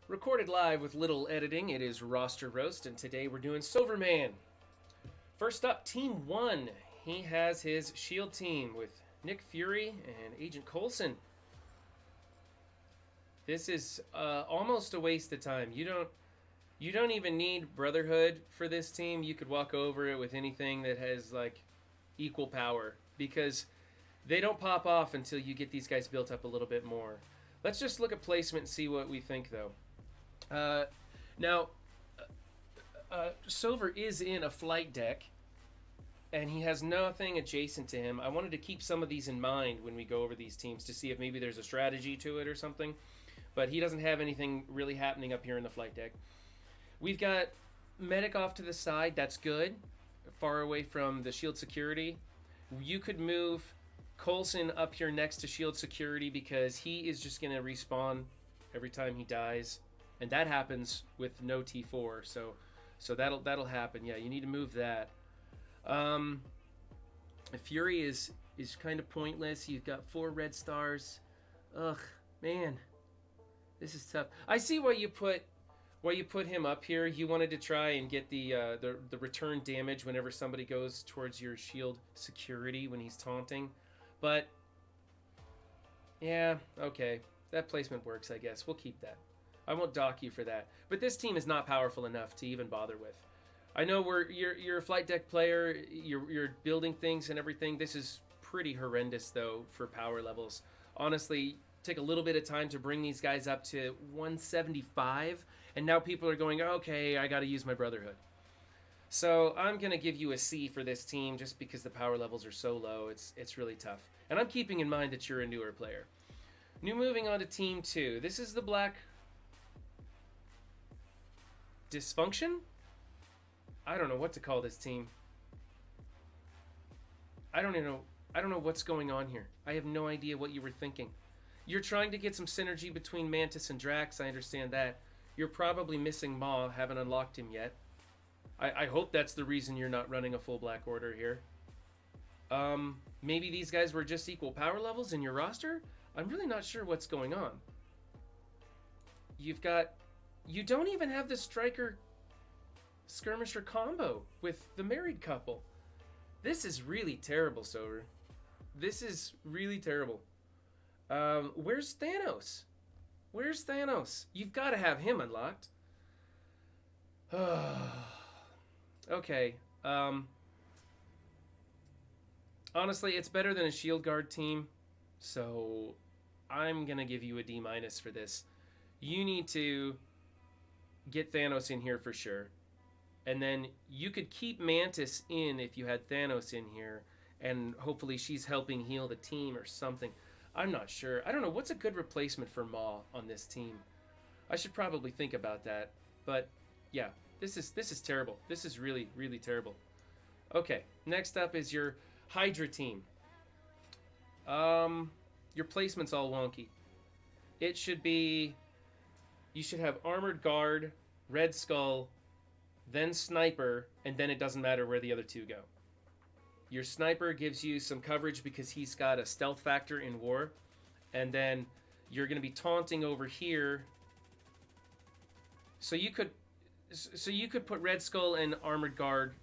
Recorded live with little editing, it is Roster Roast, and today we're doing Sover-Man. First up, Team 1. He has his shield team with Nick Fury and Agent Coulson. This is almost a waste of time. You don't even need Brotherhood for this team. You could walk over it with anything that has like equal power, because they don't pop off until you get these guys built up a little bit more. Let's just look at placement and see what we think, though. Now, Sover is in a flight deck, and he has nothing adjacent to him. I wanted to keep some of these in mind when we go over these teams to see if maybe there's a strategy to it or something. But he doesn't have anything really happening up here in the flight deck. We've got Medic off to the side. That's good. Far away from the shield security. You could move Coulson up here next to shield security because he is just going to respawn every time he dies. And that happens with no T4, so that'll happen. Yeah, you need to move that. Fury is kind of pointless. You've got 4 red stars. Ugh, man, this is tough. I see why you put him up here. You wanted to try and get the return damage whenever somebody goes towards your shield security when he's taunting, but yeah, okay, that placement works. I guess we'll keep that. I won't dock you for that. But this team is not powerful enough to even bother with. I know you're a flight deck player. You're building things and everything. This is pretty horrendous, though, for power levels. Honestly, take a little bit of time to bring these guys up to 175, and now people are going, okay, I got to use my Brotherhood. So I'm going to give you a C for this team just because the power levels are so low. It's really tough. And I'm keeping in mind that you're a newer player. Moving on to Team 2. This is the Black Dysfunction? I don't know what to call this team. I don't know what's going on here. I have no idea what you were thinking. You're trying to get some synergy between Mantis and Drax. I understand that. You're probably missing Maw. Haven't unlocked him yet. I hope that's the reason you're not running a full Black Order here. Maybe these guys were just equal power levels in your roster? I'm really not sure what's going on. You don't even have the Striker Skirmisher combo with the married couple. This is really terrible, Sover. This is really terrible. Where's Thanos? Where's Thanos? You've got to have him unlocked. Okay. Honestly, it's better than a Shield Guard team, so I'm going to give you a D- for this. You need to get Thanos in here for sure. And then you could keep Mantis in if you had Thanos in here, and hopefully she's helping heal the team or something. I'm not sure. I don't know. What's a good replacement for Maw on this team? I should probably think about that. But yeah, this is terrible. This is really, really terrible. Okay, next up is your Hydra team. Your placement's all wonky. It should be... You should have Armored Guard, Red Skull, then Sniper, and then it doesn't matter where the other two go. Your Sniper gives you some coverage because he's got a stealth factor in war, and then you're going to be taunting over here. So you could put Red Skull and Armored Guard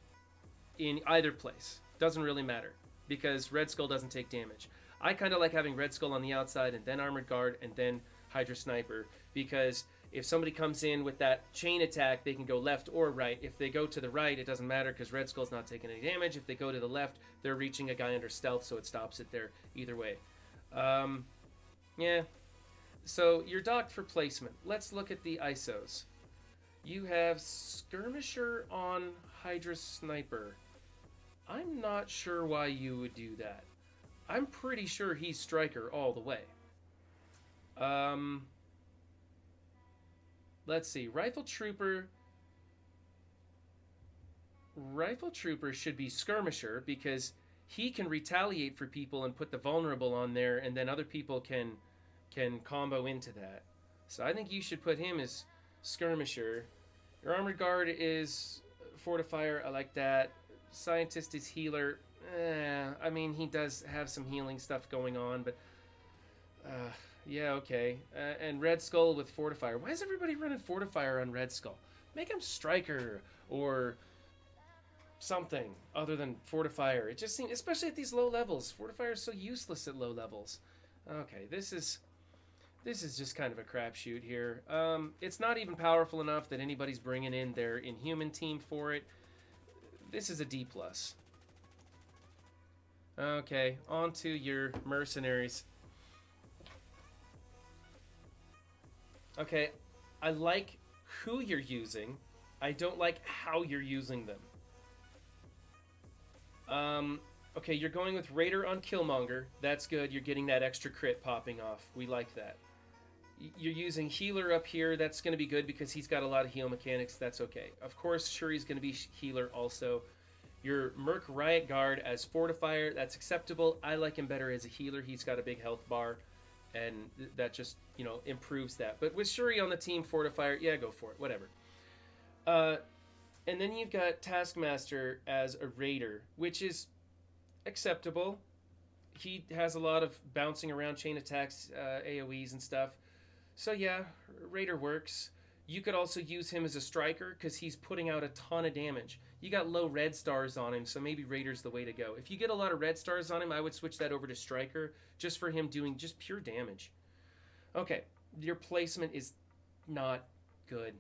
in either place. Doesn't really matter because Red Skull doesn't take damage. I kind of like having Red Skull on the outside and then Armored Guard and then Hydra Sniper, because if somebody comes in with that chain attack, they can go left or right. If they go to the right, it doesn't matter because Red Skull's not taking any damage. If they go to the left, they're reaching a guy under stealth, so it stops it there either way. Yeah. So you're docked for placement. Let's look at the ISOs. You have Skirmisher on Hydra Sniper. I'm not sure why you would do that. I'm pretty sure he's Striker all the way. Let's see. Rifle Trooper should be Skirmisher because he can retaliate for people and put the vulnerable on there, and then other people can combo into that. So I think you should put him as Skirmisher. Your Armored Guard is Fortifier. I like that. Scientist is Healer. I mean, he does have some healing stuff going on, but Yeah, okay. And Red Skull with Fortifier. Why is everybody running Fortifier on Red Skull? Make him Striker or something other than Fortifier. It just seems, especially at these low levels, Fortifier is so useless at low levels. Okay, this is just kind of a crapshoot here. It's not even powerful enough that anybody's bringing in their Inhuman team for it. This is a D+. Okay, on to your Mercenaries. Okay, I like who you're using. I don't like how you're using them. Okay, you're going with Raider on Killmonger. That's good. You're getting that extra crit popping off. We like that. You're using Healer up here. That's going to be good because he's got a lot of heal mechanics. That's okay. Of course, Shuri's going to be Healer also. Your Merc Riot Guard as Fortifier. That's acceptable. I like him better as a healer. He's got a big health bar, and that just, you know, improves that. But with Shuri on the team, Fortifier, yeah, go for it. Whatever. And then you've got Taskmaster as a Raider, which is acceptable. He has a lot of bouncing around chain attacks, AoEs and stuff. So yeah, Raider works. You could also use him as a Striker because he's putting out a ton of damage. You got low red stars on him, so maybe Raider's the way to go. If you get a lot of red stars on him, I would switch that over to Striker just for him doing just pure damage. Okay, your placement is not good.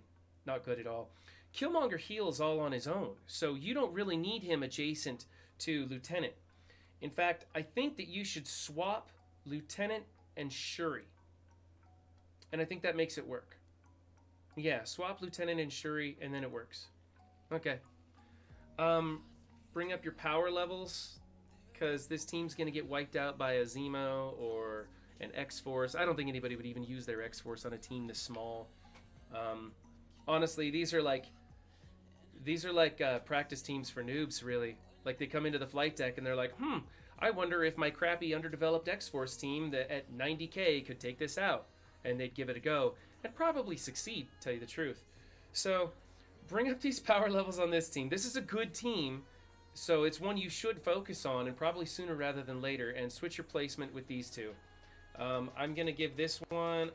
Not good at all. Killmonger heals all on his own, so you don't really need him adjacent to Lieutenant. In fact, I think that you should swap Lieutenant and Shuri. And I think that makes it work. Yeah, swap Lieutenant and Shuri, and then it works. Okay. Bring up your power levels, because this team's going to get wiped out by a Zemo or an X-Force. I don't think anybody would even use their X-Force on a team this small. Honestly, these are like practice teams for noobs, really. Like, they come into the flight deck and they're like, I wonder if my crappy underdeveloped X-Force team that at 90k could take this out. And they'd give it a go and probably succeed, to tell you the truth. So bring up these power levels on this team. This is a good team, so it's one you should focus on, and probably sooner rather than later, and switch your placement with these two. I'm going to give this one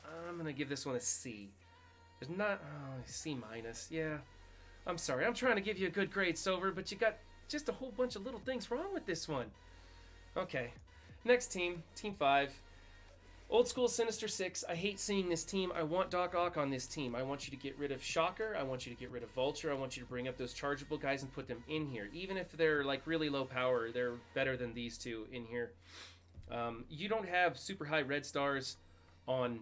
a C. There's not... Oh, C minus. Yeah. I'm sorry. I'm trying to give you a good grade, Sover, but you got just a whole bunch of little things wrong with this one. Okay. Next team. Team 5. Old school Sinister Six. I hate seeing this team. I want Doc Ock on this team. I want you to get rid of Shocker. I want you to get rid of Vulture. I want you to bring up those chargeable guys and put them in here. Even if they're like really low power, they're better than these two in here. You don't have super high red stars on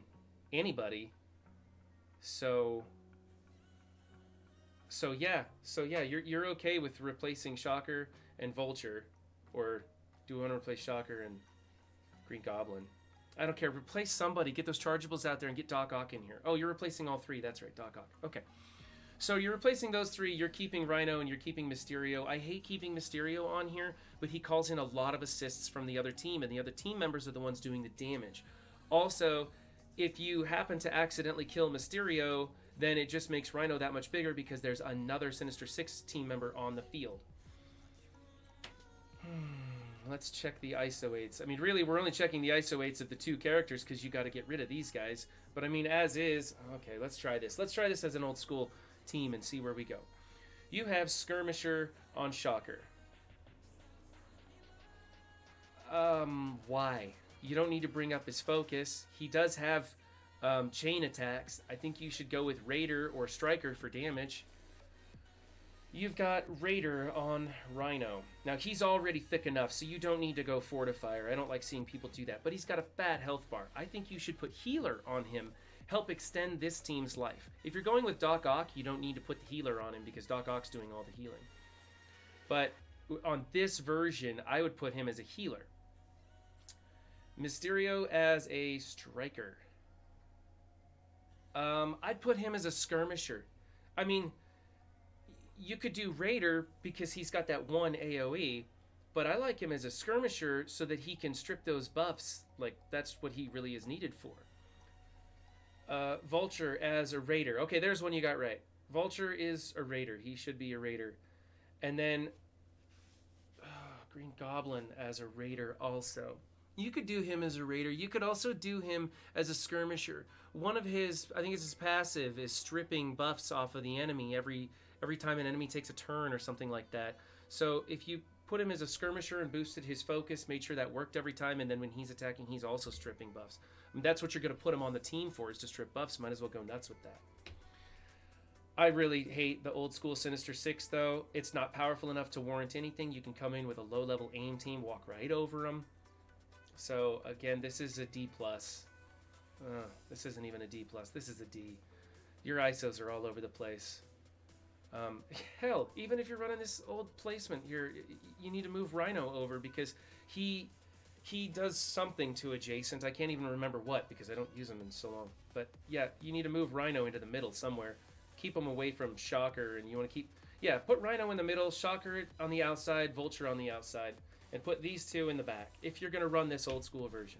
anybody. So yeah, you're okay with replacing Shocker and Vulture, or do you want to replace Shocker and Green Goblin? I don't care. Replace somebody. Get those chargeables out there and get Doc Ock in here. Oh, you're replacing all three. That's right, Doc Ock. Okay. So you're replacing those three. You're keeping Rhino and you're keeping Mysterio. I hate keeping Mysterio on here, but he calls in a lot of assists from the other team, and the other team members are the ones doing the damage. Also, if you happen to accidentally kill Mysterio, then it just makes Rhino that much bigger because there's another Sinister Six team member on the field. Let's check the ISO 8s. I mean, really, we're only checking the ISO 8s of the two characters because you got to get rid of these guys. But I mean, as is... Okay, let's try this. Let's try this as an old school team and see where we go. You have Skirmisher on Shocker. Why? You don't need to bring up his focus. He does have chain attacks. I think you should go with Raider or Striker for damage. You've got Raider on Rhino. Now, he's already thick enough, so you don't need to go Fortifier. I don't like seeing people do that, but he's got a fat health bar. I think you should put Healer on him, help extend this team's life. If you're going with Doc Ock, you don't need to put the Healer on him because Doc Ock's doing all the healing. But on this version, I would put him as a healer. Mysterio as a Striker. I'd put him as a Skirmisher. I mean... You could do Raider because he's got that one AoE, but I like him as a Skirmisher so that he can strip those buffs. Like, that's what he really is needed for. Vulture as a Raider. Okay, there's one you got right. Vulture is a Raider. He should be a Raider. And then Green Goblin as a Raider also. You could do him as a raider. You could also do him as a skirmisher. One of his, I think it's his passive, is stripping buffs off of the enemy every time an enemy takes a turn or something like that. So if you put him as a skirmisher and boosted his focus, made sure that worked every time, and then when he's attacking, he's also stripping buffs. I mean, that's what you're going to put him on the team for, is to strip buffs. Might as well go nuts with that. I really hate the old school Sinister Six, though. It's not powerful enough to warrant anything. You can come in with a low-level aim team, walk right over them. So, again, this is a D+. This isn't even a D+. This is a D. Your ISOs are all over the place. Hell, even if you're running this old placement, you need to move Rhino over because he does something to adjacent. I can't even remember what because I don't use him in so long. But, yeah, you need to move Rhino into the middle somewhere. Keep him away from Shocker, and you want to keep... Yeah, put Rhino in the middle, Shocker on the outside, Vulture on the outside, and put these two in the back if you're going to run this old school version.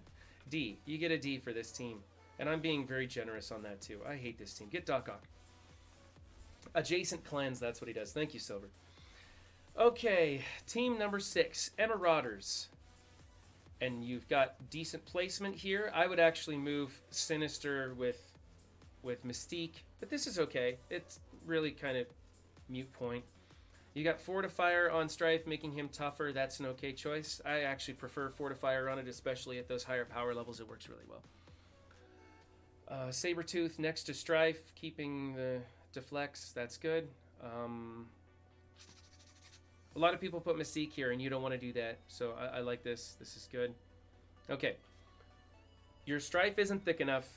D. You get a D for this team. And I'm being very generous on that, too. I hate this team. Get Doc Ock. Adjacent cleanse, that's what he does. Thank you, Sover. Okay, team number 6, Marauders. And you've got decent placement here. I would actually move Sinister with Mystique, but this is okay. It's really kind of mute point. You got Fortifier on Strife, making him tougher. That's an okay choice. I actually prefer Fortifier on it, especially at those higher power levels. It works really well. Sabretooth next to Strife, keeping the deflects. That's good. A lot of people put Mystique here, and you don't want to do that. So I like this. This is good. Okay. Your Strife isn't thick enough.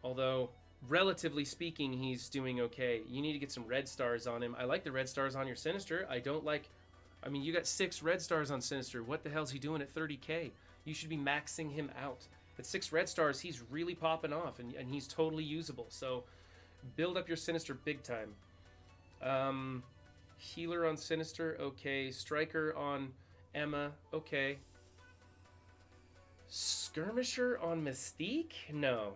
Although, relatively speaking, he's doing okay. You need to get some red stars on him. I like the red stars on your Sinister. I don't like... I mean, you got 6 red stars on Sinister. What the hell's he doing at 30k? You should be maxing him out. At 6 red stars, he's really popping off, and he's totally usable. So, build up your Sinister big time. Healer on Sinister, okay. Striker on Emma, okay. Skirmisher on Mystique? No.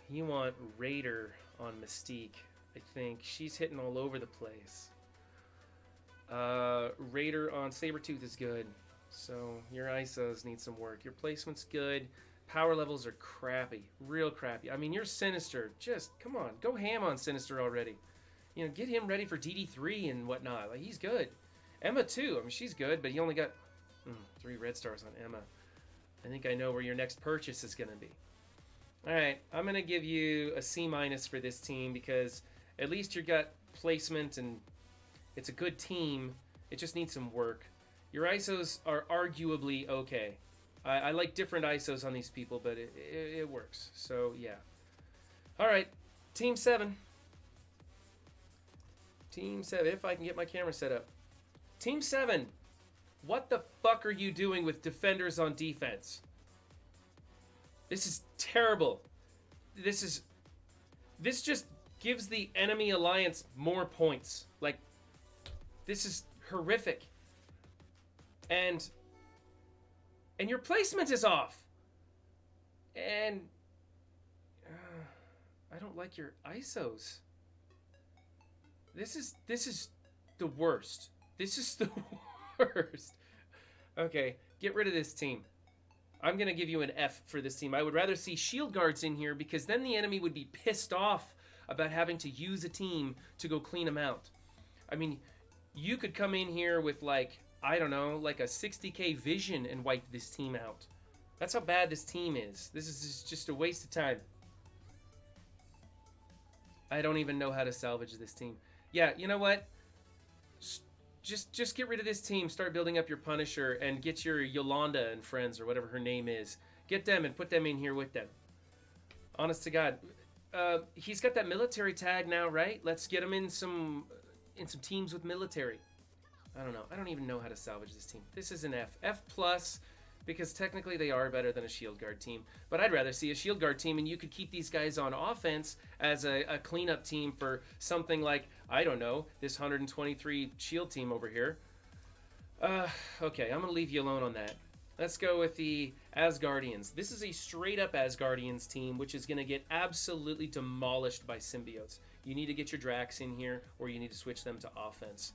You want Raider on Mystique, I think. She's hitting all over the place. Raider on Sabretooth is good. So your ISOs need some work. Your placement's good. Power levels are crappy. Real crappy. I mean, you're Sinister. Just, come on. Go ham on Sinister already. You know, get him ready for DD3 and whatnot. Like, he's good. Emma, too. I mean, she's good, but he only got 3 red stars on Emma. I think I know where your next purchase is going to be. All right, I'm going to give you a C- for this team because at least you got placement and it's a good team. It just needs some work. Your ISOs are arguably okay. I like different ISOs on these people, but it works. So, yeah. All right, Team 7. Team 7, if I can get my camera set up. Team 7. What the fuck are you doing with defenders on defense? This is terrible. This just gives the enemy alliance more points. Like, this is horrific. And your placement is off. And I don't like your ISOs. This is the worst. This is the worst. Okay, get rid of this team. I'm going to give you an F for this team. I would rather see shield guards in here because then the enemy would be pissed off about having to use a team to go clean them out. I mean, you could come in here with, like, I don't know, like a 60k vision and wipe this team out. That's how bad this team is. This is just a waste of time. I don't even know how to salvage this team. Yeah, you know what? Just get rid of this team. Start building up your Punisher and get your Yolanda and friends or whatever her name is. Get them and put them in here with them. Honest to God. He's got that military tag now, right? Let's get him in some teams with military. I don't know. I don't even know how to salvage this team. This is an F. F+, because technically they are better than a shield guard team. But I'd rather see a shield guard team, and you could keep these guys on offense as a cleanup team for something like, I don't know, this 123 shield team over here. Okay, I'm going to leave you alone on that. Let's go with the Asgardians. This is a straight-up Asgardians team, which is going to get absolutely demolished by symbiotes. You need to get your Drax in here, or you need to switch them to offense.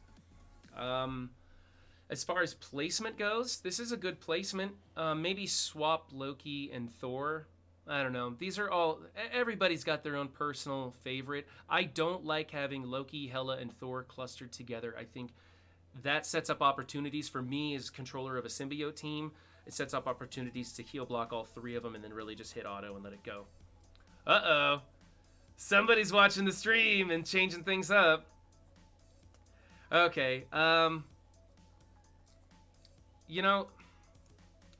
As far as placement goes, this is a good placement. Maybe swap Loki and Thor. I don't know. These are all... Everybody's got their own personal favorite. I don't like having Loki, Hela, and Thor clustered together. I think that sets up opportunities for me as controller of a symbiote team. It sets up opportunities to heal block all three of them and then really just hit auto and let it go. Uh-oh. Somebody's watching the stream and changing things up. Okay, you know...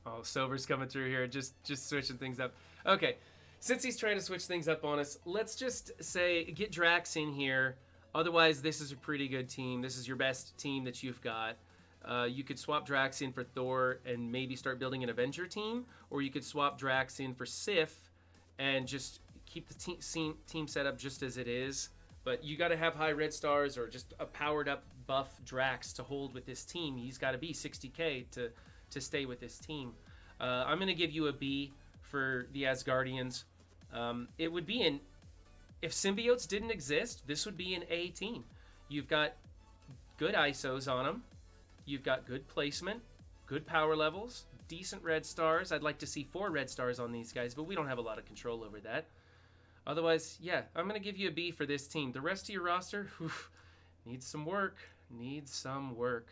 Oh, Sover's coming through here, just switching things up. Okay, since he's trying to switch things up on us, let's just say, get Drax in here. Otherwise, this is a pretty good team. This is your best team that you've got. You could swap Drax in for Thor and maybe start building an Avenger team, or you could swap Drax in for Sif and just keep the team set up just as it is. But you got to have high red stars or just a powered up buff Drax to hold with this team. He's got to be 60k to stay with this team. I'm going to give you a B for the Asgardians. It would be if symbiotes didn't exist, this would be an A team. You've got good ISOs on them. You've got good placement, good power levels, decent red stars. I'd like to see 4 red stars on these guys, but we don't have a lot of control over that. Otherwise, yeah, I'm going to give you a B for this team. The rest of your roster, needs some work. Needs some work.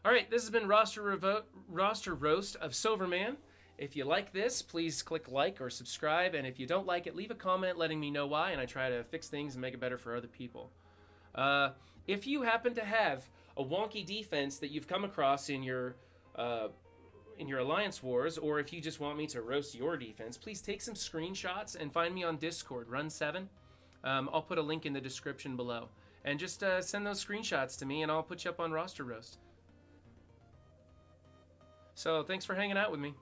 All right, this has been Roster Roast of Sover-Man. If you like this, please click like or subscribe. And if you don't like it, leave a comment letting me know why, and I try to fix things and make it better for other people. If you happen to have a wonky defense that you've come across in your Alliance Wars, or if you just want me to roast your defense, please take some screenshots and find me on Discord, Run7. I'll put a link in the description below. And just send those screenshots to me, and I'll put you up on Roster Roast. So thanks for hanging out with me.